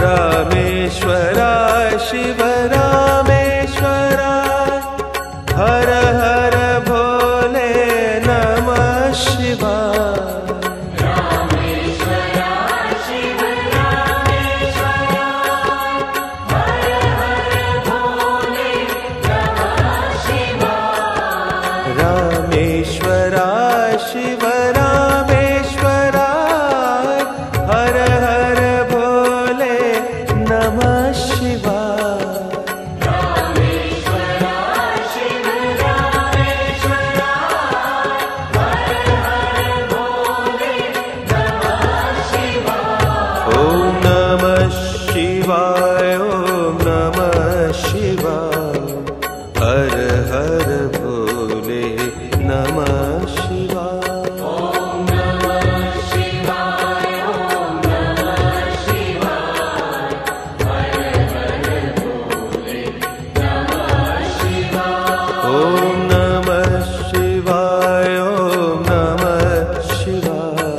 रामेश्वराय शिव रामेश्वराय हर हर भोले नमः शिवाय। रामेश्वराय शिव रामेश्वराय हर हर भोले नमः शिवाय। रामेश्वराय शिव रामेश्वराय हर हर भोले नमः शिवाय। ओम नमः शिवाय ओम नमः शिवाय हर हर भोले नमः शिवाय। ओम नमः शिवाय ओम नमः शिवाय हर हर भोले नमः शिवाय। ओम नमः शिवाय ओम नमः शिवाय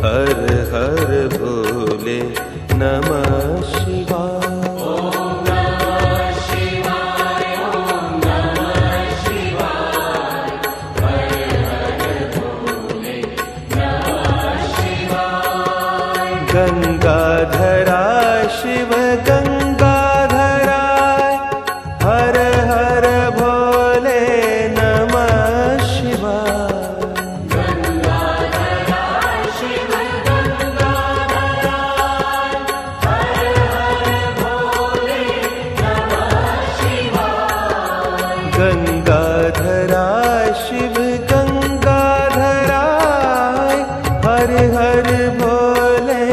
हर हर भोले नमः शिवाय। गंगाधराय शिव गंगाधराय हर हर भोले नमः शिवाय। गंगाधराय शिव गंगाधराय हर हर भोले नमः शिवाय। गंगाधराय शिव गंगाधराय हर हर भोले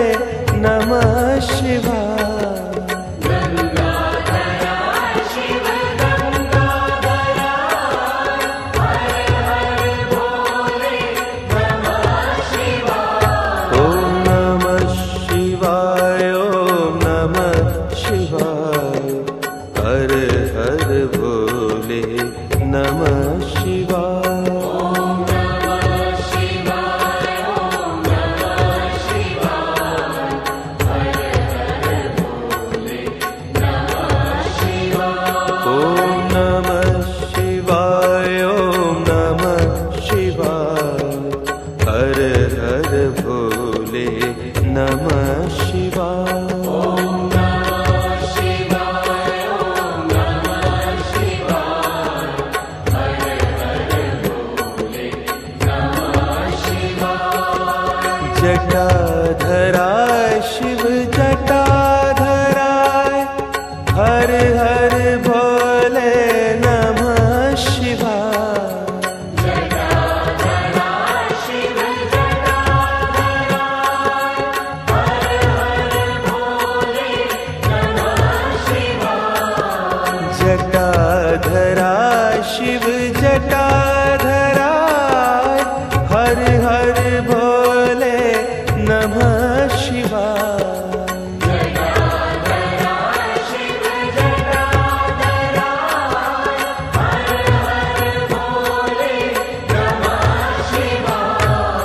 नमः शिवाय। गंगाधराय शिव गंगाधराय हर हर भोले नमः शिवाय। ओम नमः शिवाय ओम नमः शिवाय हर हर भोले नमः शिवाय। नमः शिवाय। ओम नमः शिवाय ओम नमः शिवाय हर हर भोले नमः शिवाय। जटाधराय शिव जटाधराय हर हर भोले नमः शिवाय। जटाधराय शिव जटाधराय हर हर भोले नमः शिवाय। जटाधराय शिव जटाधराय हर हर भोले नमः शिवाय।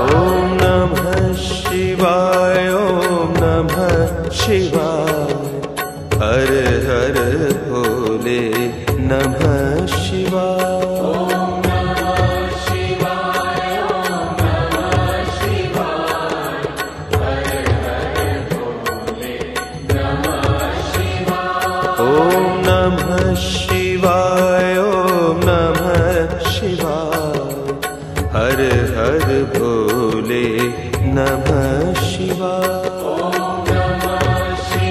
ओम नमः शिवाय ओम नमः शिवाय हर हर भोले नमः शिवाय। ओम नमः शिवाय ओम नमः शिवाय हर हर भोले नमः शिवाय। ओम नमः शिवाय ओम नमः शिवाय हर हर भोले नमः शिवाय। ओम नमः शिवाय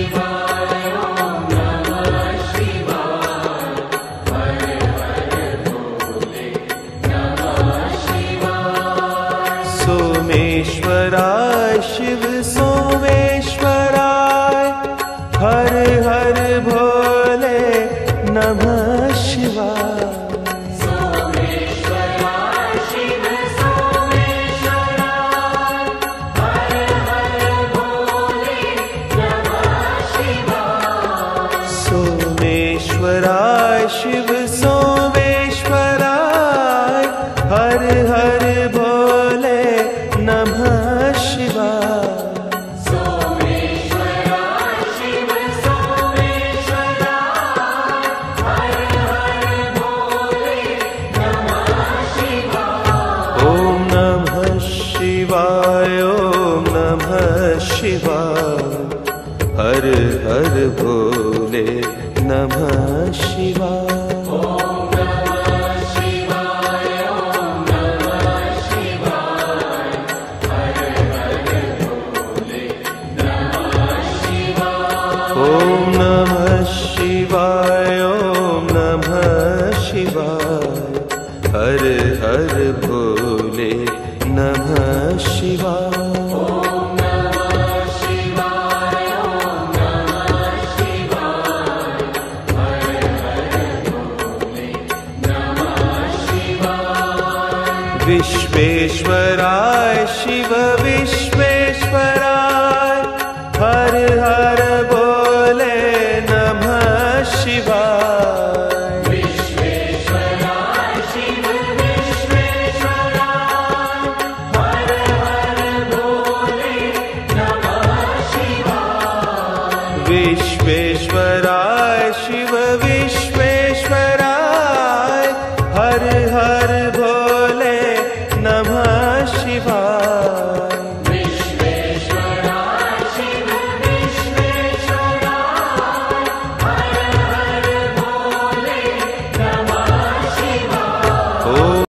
हर हर भोले नमः शिवाय। ओम नमः शिवाय, ओम नमः शिवाय, हर हर भोले नमः शिवाय। ओम नमः शिवाय, ओम नमः शिवाय, हर हर भोले नमः शिवाय। विश्वेश्वराय शिव